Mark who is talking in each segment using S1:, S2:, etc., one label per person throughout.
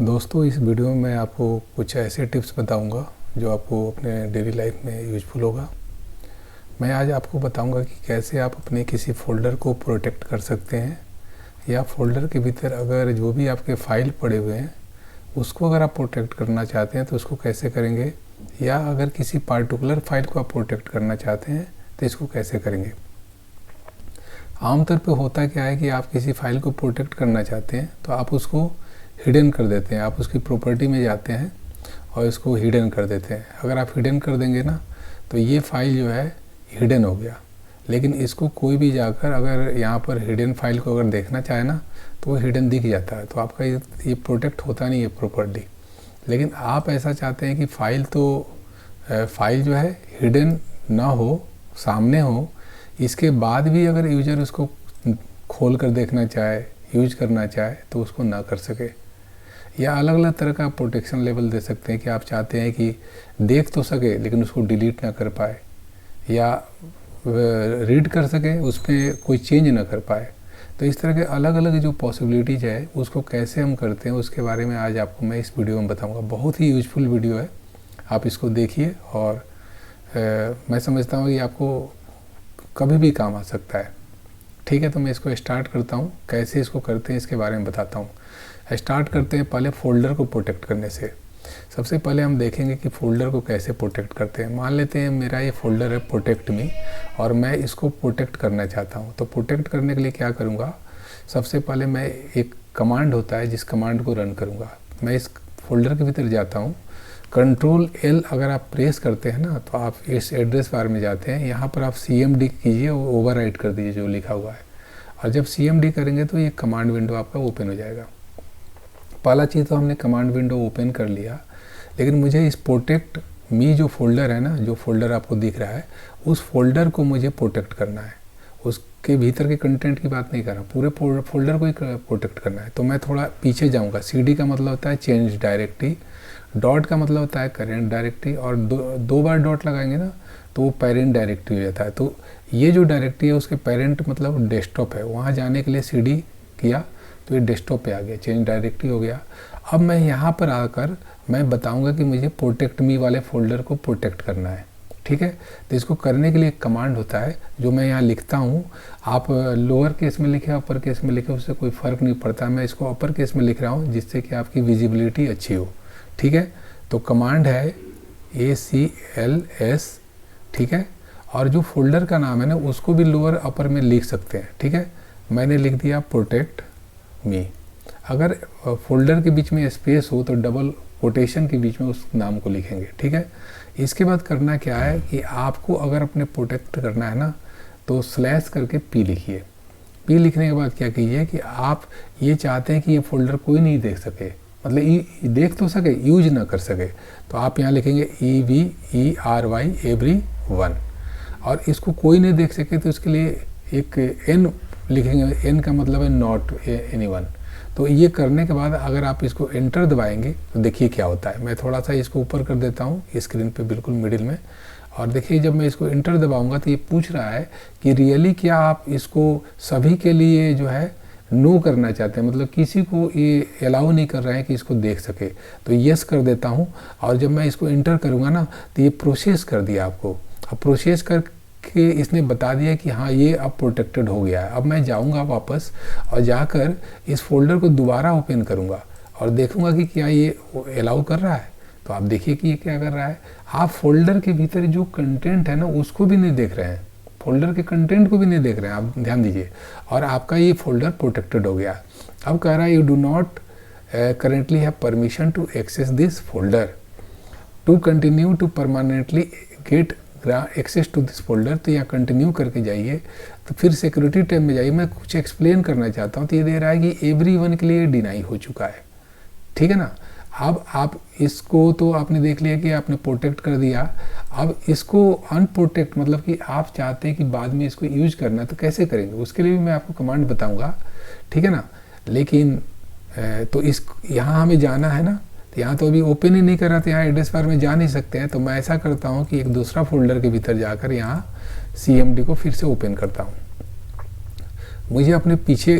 S1: दोस्तों, इस वीडियो में मैं आपको कुछ ऐसे टिप्स बताऊंगा जो आपको अपने डेली लाइफ में यूज़फुल होगा। मैं आज आपको बताऊंगा कि कैसे आप अपने किसी फ़ोल्डर को प्रोटेक्ट कर सकते हैं, या फ़ोल्डर के भीतर अगर जो भी आपके फ़ाइल पड़े हुए हैं उसको अगर आप प्रोटेक्ट करना चाहते हैं तो उसको कैसे करेंगे, या अगर किसी पार्टिकुलर फ़ाइल को आप प्रोटेक्ट करना चाहते हैं तो इसको कैसे करेंगे। आमतौर पे होता क्या है कि आप किसी फ़ाइल को प्रोटेक्ट करना चाहते हैं तो आप उसको हिडन कर देते हैं। आप उसकी प्रॉपर्टी में जाते हैं और इसको हिडन कर देते हैं। अगर आप हिडन कर देंगे ना तो ये फ़ाइल जो है हिडन हो गया, लेकिन इसको कोई भी जाकर अगर यहाँ पर हिडन फाइल को अगर देखना चाहे ना तो वो हिडन दिख जाता है। तो आपका ये प्रोटेक्ट होता नहीं है प्रॉपर्ली। लेकिन आप ऐसा चाहते हैं कि फ़ाइल जो है हिडन ना हो, सामने हो, इसके बाद भी अगर यूज़र उसको खोल कर देखना चाहे, यूज करना चाहे तो उसको ना कर सके। या अलग अलग तरह का प्रोटेक्शन लेवल दे सकते हैं कि आप चाहते हैं कि देख तो सके लेकिन उसको डिलीट ना कर पाए, या रीड कर सके उस पर कोई चेंज ना कर पाए। तो इस तरह के अलग अलग जो पॉसिबिलिटीज़ है उसको कैसे हम करते हैं उसके बारे में आज आपको मैं इस वीडियो में बताऊंगा। बहुत ही यूजफुल वीडियो है, आप इसको देखिए और मैं समझता हूँ कि आपको कभी भी काम आ सकता है। ठीक है, तो मैं इसको स्टार्ट करता हूँ। कैसे इसको करते हैं इसके बारे में बताता हूँ। स्टार्ट करते हैं पहले फ़ोल्डर को प्रोटेक्ट करने से। सबसे पहले हम देखेंगे कि फ़ोल्डर को कैसे प्रोटेक्ट करते हैं। मान लेते हैं मेरा ये फ़ोल्डर है प्रोटेक्ट मी, और मैं इसको प्रोटेक्ट करना चाहता हूँ। तो प्रोटेक्ट करने के लिए क्या करूँगा, सबसे पहले मैं एक कमांड होता है जिस कमांड को रन करूँगा। मैं इस फोल्डर के भीतर जाता हूँ, कंट्रोल एल अगर आप प्रेस करते हैं ना तो आप इस एड्रेस बार में जाते हैं। यहाँ पर आप CMD कीजिए और ओवरराइट कर दीजिए जो लिखा हुआ है, और जब CMD करेंगे तो ये कमांड विंडो आपका ओपन हो जाएगा। पहला चीज़ तो हमने कमांड विंडो ओपन कर लिया, लेकिन मुझे इस प्रोटेक्ट मी जो फोल्डर है ना, जो फोल्डर आपको दिख रहा है, उस फोल्डर को मुझे प्रोटेक्ट करना है। उसके भीतर के कंटेंट की बात नहीं कर रहा, पूरे फोल्डर को ही प्रोटेक्ट करना है। तो मैं थोड़ा पीछे जाऊँगा। CD का मतलब होता है चेंज डायरेक्टरी, डॉट का मतलब होता है करेंट डायरेक्टरी, और दो बार डॉट लगाएंगे ना तो वो पेरेंट डायरेक्टरी हो जाता है। तो ये जो डायरेक्टरी है उसके पेरेंट मतलब डेस्कटॉप है, वहाँ जाने के लिए CD किया तो ये डेस्कटॉप पे आ गया, चेंज डायरेक्टरी हो गया। अब मैं यहाँ पर आकर मैं बताऊँगा कि मुझे प्रोटेक्ट मी वाले फोल्डर को प्रोटेक्ट करना है। ठीक है, तो इसको करने के लिए एक कमांड होता है जो मैं यहाँ लिखता हूँ। आप लोअर केस में लिखे अपर केस में लिखे उससे कोई फ़र्क नहीं पड़ता। मैं इसको अपर केस में लिख रहा हूँ जिससे कि आपकी विजिबिलिटी अच्छी हो। ठीक है, तो कमांड है ACLS। ठीक है, और जो फोल्डर का नाम है ना उसको भी लोअर अपर में लिख सकते हैं। ठीक है, मैंने लिख दिया प्रोटेक्ट मी। अगर फोल्डर के बीच में स्पेस हो तो डबल कोटेशन के बीच में उस नाम को लिखेंगे। ठीक है, इसके बाद करना क्या है कि आपको अगर अपने प्रोटेक्ट करना है ना तो स्लैश करके P लिखिए। P लिखने के बाद क्या कीजिए कि आप ये चाहते हैं कि ये फोल्डर कोई नहीं देख सके, मतलब देख तो सके, यूज ना कर सके। तो आप यहाँ लिखेंगे EVERY everyone, और इसको कोई नहीं देख सके तो इसके लिए एक N लिखेंगे। N का मतलब है नॉट एनीवन। तो ये करने के बाद अगर आप इसको एंटर दबाएंगे तो देखिए क्या होता है। मैं थोड़ा सा इसको ऊपर कर देता हूँ स्क्रीन पे बिल्कुल मिडिल में, और देखिए जब मैं इसको एंटर दबाऊंगा तो ये पूछ रहा है कि रियली क्या आप इसको सभी के लिए जो है नो करना चाहते हैं, मतलब किसी को ये अलाउ नहीं कर रहे हैं कि इसको देख सके। तो यस कर देता हूँ, और जब मैं इसको एंटर करूँगा ना तो ये प्रोसेस कर दिया आपको। अब प्रोसेस कर कि इसने बता दिया कि हाँ ये अब प्रोटेक्टेड हो गया है। अब मैं जाऊंगा वापस और जाकर इस फोल्डर को दोबारा ओपन करूंगा और देखूंगा कि क्या ये अलाउ कर रहा है। तो आप देखिए कि ये क्या कर रहा है। आप फोल्डर के भीतर जो कंटेंट है ना उसको भी नहीं देख रहे हैं, फोल्डर के कंटेंट को भी नहीं देख रहे हैं, आप ध्यान दीजिए, और आपका ये फोल्डर प्रोटेक्टेड हो गया। अब कह रहा है you do not currently have permission to access this folder, to continue to permanently get access to this folder. तो यहाँ कंटिन्यू करके जाइए, तो फिर सिक्योरिटी टैब में जाइए। मैं कुछ एक्सप्लेन करना चाहता हूँ, तो ये दे रहा है कि एवरीवन के लिए डिनाई हो चुका है। ठीक है ना, अब आप इसको तो आपने देख लिया कि आपने प्रोटेक्ट कर दिया। अब इसको अनप्रोटेक्ट मतलब कि आप चाहते हैं कि बाद में इसको यूज करना, तो कैसे करेंगे उसके लिए भी मैं आपको कमांड बताऊँगा। ठीक है ना, लेकिन तो इस यहाँ हमें जाना है ना, तो यहाँ तो अभी ओपन ही नहीं कर रहा था, यहाँ एड्रेस बार में जा नहीं सकते हैं। तो मैं ऐसा करता हूँ कि एक दूसरा फोल्डर के भीतर जाकर यहाँ CMD को फिर से ओपन करता हूँ। मुझे अपने पीछे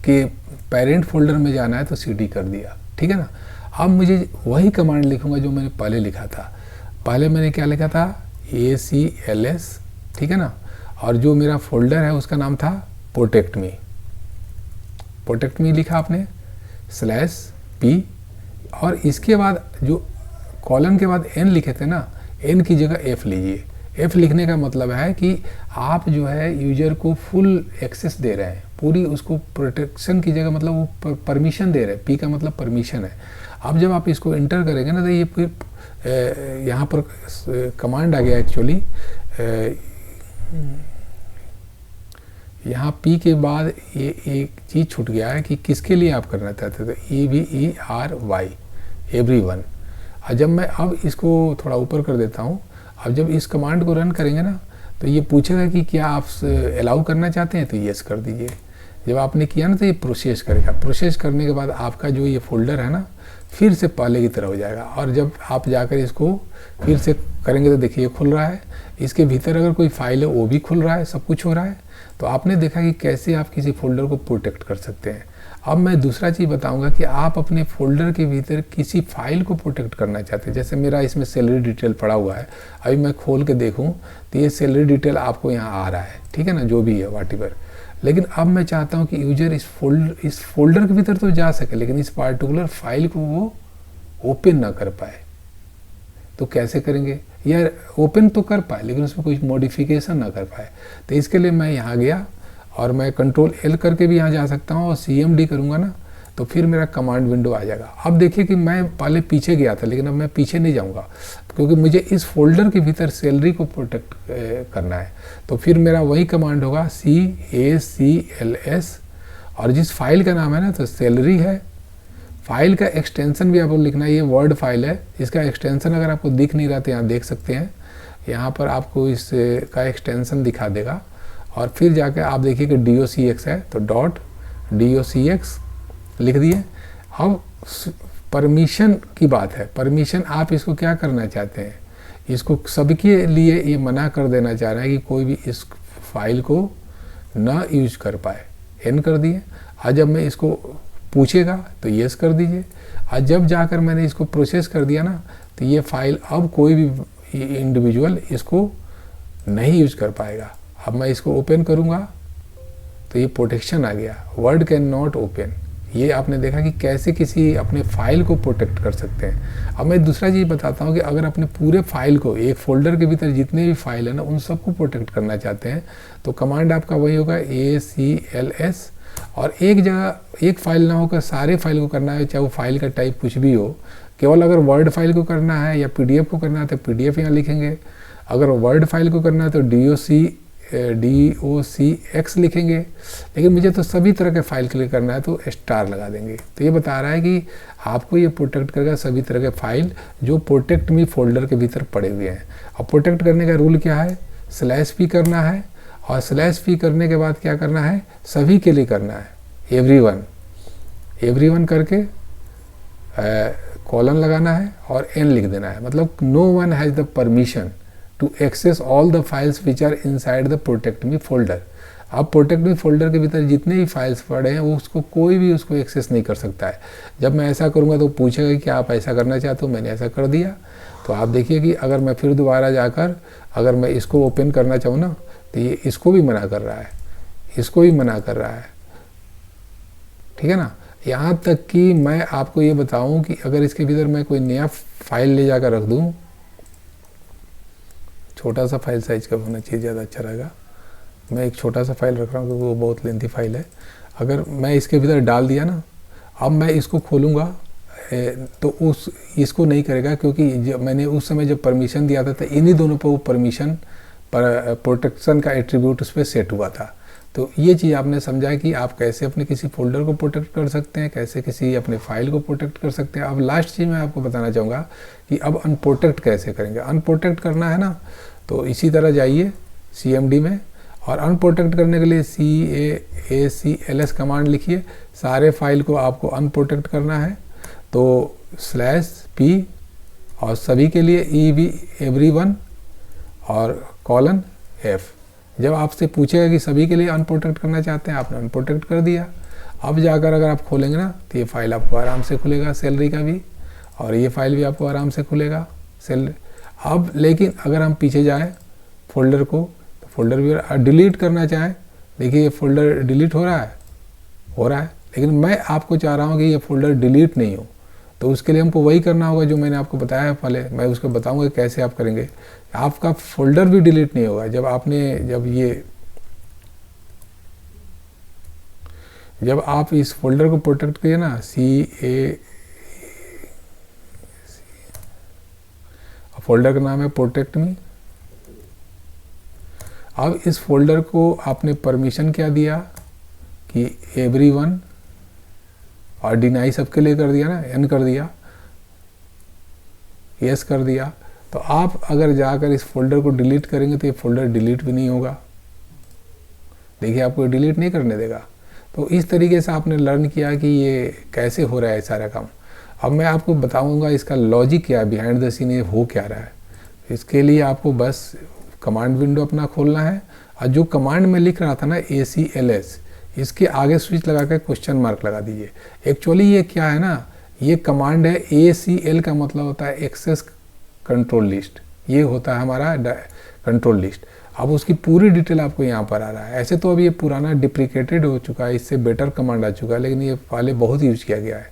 S1: के पेरेंट फोल्डर में जाना है तो CD कर दिया। ठीक है ना। अब मुझे वही कमांड लिखूंगा जो मैंने पहले लिखा था। पहले मैंने क्या लिखा था, ACLS, ठीक है ना, और जो मेरा फोल्डर है उसका नाम था प्रोटेक्ट मी। प्रोटेक्ट मी लिखा आपने /P, और इसके बाद जो कॉलन के बाद N लिखे थे ना, N की जगह F लीजिए। F लिखने का मतलब है कि आप जो है यूजर को फुल एक्सेस दे रहे हैं, पूरी उसको प्रोटेक्शन की जगह, मतलब वो परमिशन दे रहे हैं। P का मतलब परमिशन है। अब जब आप इसको इंटर करेंगे ना, तो ये फिर यहाँ पर कमांड आ गया एक्चुअली, यहाँ P के बाद ये एक चीज़ छूट गया है कि किसके लिए आप करना चाहते थे, EVERY, एवरीवन। और जब मैं अब इसको थोड़ा ऊपर कर देता हूँ, अब जब इस कमांड को रन करेंगे ना, तो ये पूछेगा कि क्या आप अलाउ करना चाहते हैं, तो यस कर दीजिए। जब आपने किया ना, तो ये प्रोसेस करेगा। प्रोसेस करने के बाद आपका जो ये फोल्डर है ना, फिर से पहले की तरह हो जाएगा। और जब आप जाकर इसको फिर से करेंगे तो देखिए खुल रहा है। इसके भीतर अगर कोई फाइल है वो भी खुल रहा है, सब कुछ हो रहा है। तो आपने देखा कि कैसे आप किसी फोल्डर को प्रोटेक्ट कर सकते हैं। अब मैं दूसरा चीज़ बताऊंगा कि आप अपने फोल्डर के भीतर किसी फाइल को प्रोटेक्ट करना चाहते हैं। जैसे मेरा इसमें सैलरी डिटेल पड़ा हुआ है, अभी मैं खोल के देखूं तो ये सैलरी डिटेल आपको यहाँ आ रहा है, ठीक है ना, जो भी है व्हाटएवर। लेकिन अब मैं चाहता हूँ कि यूजर इस फोल्डर के भीतर तो जा सके, लेकिन इस पार्टिकुलर फाइल को वो ओपन ना कर पाए। तो कैसे करेंगे, या ओपन तो कर पाए लेकिन उसमें कोई मॉडिफिकेशन ना कर पाए। तो इसके लिए मैं यहाँ गया और मैं Ctrl L करके भी यहाँ जा सकता हूँ, और CMD करूँगा ना, तो फिर मेरा कमांड विंडो आ जाएगा। अब देखिए कि मैं पहले पीछे गया था, लेकिन अब मैं पीछे नहीं जाऊँगा, क्योंकि मुझे इस फोल्डर के भीतर सैलरी को प्रोटेक्ट करना है। तो फिर मेरा वही कमांड होगा CACLS, और जिस फाइल का नाम है ना, तो सैलरी है। फाइल का एक्सटेंशन भी आपको लिखना है, ये वर्ड फाइल है। इसका एक्सटेंशन अगर आपको दिख नहीं रहा तो यहाँ देख सकते हैं, यहाँ पर आपको इसका एक्सटेंशन दिखा देगा। और फिर जाकर आप देखिए कि DOCX है, तो .docx लिख दिए। अब परमिशन की बात है। परमिशन आप इसको क्या करना चाहते हैं, इसको सबके लिए ये मना कर देना चाह रहे हैं कि कोई भी इस फाइल को ना यूज कर पाए, N कर दिए। आज जब मैं इसको पूछेगा तो यस कर दीजिए। आज जब जाकर मैंने इसको प्रोसेस कर दिया ना, तो ये फाइल अब कोई भी इंडिविजुअल इसको नहीं यूज कर पाएगा। अब मैं इसको ओपन करूँगा तो ये प्रोटेक्शन आ गया, वर्ड कैन नॉट ओपन। ये आपने देखा कि कैसे किसी अपने फाइल को प्रोटेक्ट कर सकते हैं। अब मैं दूसरा चीज़ बताता हूँ कि अगर अपने पूरे फाइल को, एक फोल्डर के भीतर जितने भी फाइल है ना, उन सबको प्रोटेक्ट करना चाहते हैं, तो कमांड आपका वही होगा ACLS। और एक जगह एक फाइल ना होकर सारे फाइल को करना है, चाहे वो फाइल का टाइप कुछ भी हो। केवल अगर वर्ड फाइल को करना है या PDF को करना है तो PDF यहाँ लिखेंगे। अगर वर्ड फाइल को करना है तो DOCX लिखेंगे। लेकिन मुझे तो सभी तरह के फाइल के लिए करना है तो स्टार लगा देंगे। तो ये बता रहा है कि आपको ये प्रोटेक्ट करेगा सभी तरह के फाइल जो प्रोटेक्ट मी फोल्डर के भीतर पड़े हुए हैं। अब प्रोटेक्ट करने का रूल क्या है, /P करना है, और /P करने के बाद क्या करना है, सभी के लिए करना है, एवरीवन करके कॉलन लगाना है और N लिख देना है। मतलब no one has the permission to access all the files which are inside the protect me folder. अब प्रोटेक्ट मी फोल्डर के भीतर जितने भी फाइल्स पड़े हैं वो उसको कोई भी उसको एक्सेस नहीं कर सकता है। जब मैं ऐसा करूँगा तो पूछेगा कि आप ऐसा करना चाहते हो, मैंने ऐसा कर दिया। तो आप देखिए कि अगर मैं फिर दोबारा जाकर अगर मैं इसको ओपन करना चाहूँ ना, तो ये इसको भी मना कर रहा है, इसको भी मना कर रहा है, ठीक है ना। यहाँ तक कि मैं आपको ये बताऊं कि अगर इसके भीतर मैं कोई नया फाइल ले जाकर रख दूं, छोटा सा फाइल साइज का होना चाहिए, ज़्यादा अच्छा रहेगा। मैं एक छोटा सा फाइल रख रहा हूँ क्योंकि वो बहुत लेंथी फाइल है। अगर मैं इसके भीतर डाल दिया ना, अब मैं इसको खोलूँगा तो इसको नहीं करेगा, क्योंकि जब मैंने उस समय जब परमिशन दिया था तो इन्हीं दोनों पर वो परमिशन पर प्रोटेक्शन का एट्रीब्यूट उस पर सेट हुआ था। तो ये चीज़ आपने समझा कि आप कैसे अपने किसी फोल्डर को प्रोटेक्ट कर सकते हैं, कैसे किसी अपने फाइल को प्रोटेक्ट कर सकते हैं। अब लास्ट चीज़ मैं आपको बताना चाहूँगा कि अब अनप्रोटेक्ट कैसे करेंगे। अनप्रोटेक्ट करना है ना, तो इसी तरह जाइए CMD में, और अनप्रोटेक्ट करने के लिए CACLS कमांड लिखिए। सारे फाइल को आपको अनप्रोटेक्ट करना है तो /P और सभी के लिए everyone और :F। जब आपसे पूछेगा कि सभी के लिए अनप्रोटेक्ट करना चाहते हैं, आपने अनप्रोटेक्ट कर दिया। अब जाकर अगर आप खोलेंगे ना तो ये फाइल आपको आराम से खुलेगा सैलरी का भी, और ये फाइल भी आपको आराम से खुलेगा सैलरी। अब लेकिन अगर हम पीछे जाएँ फोल्डर को, तो फोल्डर भी डिलीट करना चाहें, देखिए ये फोल्डर डिलीट हो रहा है, लेकिन मैं आपको चाह रहा हूँ कि ये फोल्डर डिलीट नहीं हो। तो उसके लिए हमको वही करना होगा जो मैंने आपको बताया है पहले, मैं उसको बताऊंगा कैसे आप करेंगे। आपका फोल्डर भी डिलीट नहीं होगा जब आप इस फोल्डर को प्रोटेक्ट किए ना, फोल्डर का नाम है प्रोटेक्ट मी। अब इस फोल्डर को आपने परमिशन क्या दिया कि एवरीवन, और डिनाई सबके लिए कर दिया ना, एन कर दिया, यस कर दिया। तो आप अगर जाकर इस फोल्डर को डिलीट करेंगे तो ये फोल्डर डिलीट भी नहीं होगा, देखिए आपको डिलीट नहीं करने देगा। तो इस तरीके से आपने लर्न किया कि ये कैसे हो रहा है सारा काम। अब मैं आपको बताऊंगा इसका लॉजिक क्या है, बिहाइंड द सीन ये हो क्या रहा है। इसके लिए आपको बस कमांड विंडो अपना खोलना है, और जो कमांड में लिख रहा था ना ACLS, इसके आगे स्विच लगा कर क्वेश्चन मार्क लगा दीजिए। एक्चुअली ये क्या है ना, ये कमांड है ACL का मतलब होता है एक्सेस कंट्रोल लिस्ट, ये होता है हमारा कंट्रोल लिस्ट। अब उसकी पूरी डिटेल आपको यहाँ पर आ रहा है। ऐसे तो अभी ये पुराना डिप्रिकेटेड हो चुका है, इससे बेटर कमांड आ चुका है, लेकिन ये पहले बहुत यूज किया गया है।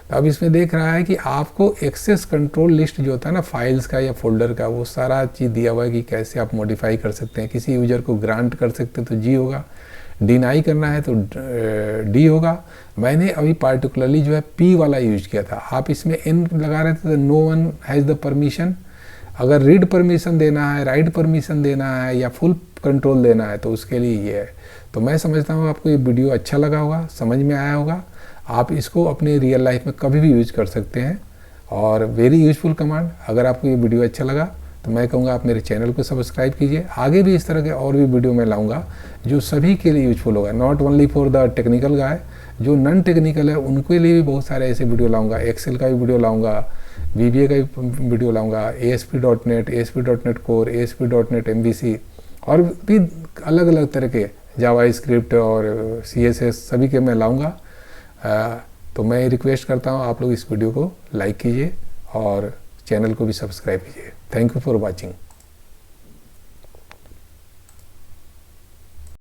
S1: तो अब इसमें देख रहा है कि आपको एक्सेस कंट्रोल लिस्ट जो होता है ना फाइल्स का या फोल्डर का, वो सारा चीज़ दिया हुआ है कि कैसे आप मॉडिफाई कर सकते हैं। किसी यूजर को ग्रांट कर सकते हैं तो जी होगा, डिनाई करना है तो डी होगा। मैंने अभी पार्टिकुलरली जो है पी वाला यूज किया था, आप इसमें एन लगा रहे थे तो no one has the permission. अगर रीड परमिशन देना है, राइट परमिशन देना है, या फुल कंट्रोल देना है, तो उसके लिए ये है। तो मैं समझता हूँ आपको ये वीडियो अच्छा लगा होगा, समझ में आया होगा। आप इसको अपने रियल लाइफ में कभी भी यूज कर सकते हैं, और वेरी यूजफुल कमांड। अगर आपको ये वीडियो अच्छा लगा तो मैं कहूँगा आप मेरे चैनल को सब्सक्राइब कीजिए। आगे भी इस तरह के और भी वीडियो मैं लाऊंगा जो सभी के लिए यूजफुल होगा, not only for the technical गाय, जो नॉन टेक्निकल है उनके लिए भी बहुत सारे ऐसे वीडियो लाऊंगा। एक्सेल का भी वीडियो लाऊंगा, VBA का भी वीडियो लाऊंगा, ASP.NET, ASP.NET Core, ASP.NET MVC, और भी अलग अलग तरह के जावा स्क्रिप्ट और CSS सभी के मैं लाऊंगा। तो मैं रिक्वेस्ट करता हूँ आप लोग इस वीडियो को लाइक कीजिए और चैनल को भी सब्सक्राइब कीजिए। Thank you for watching.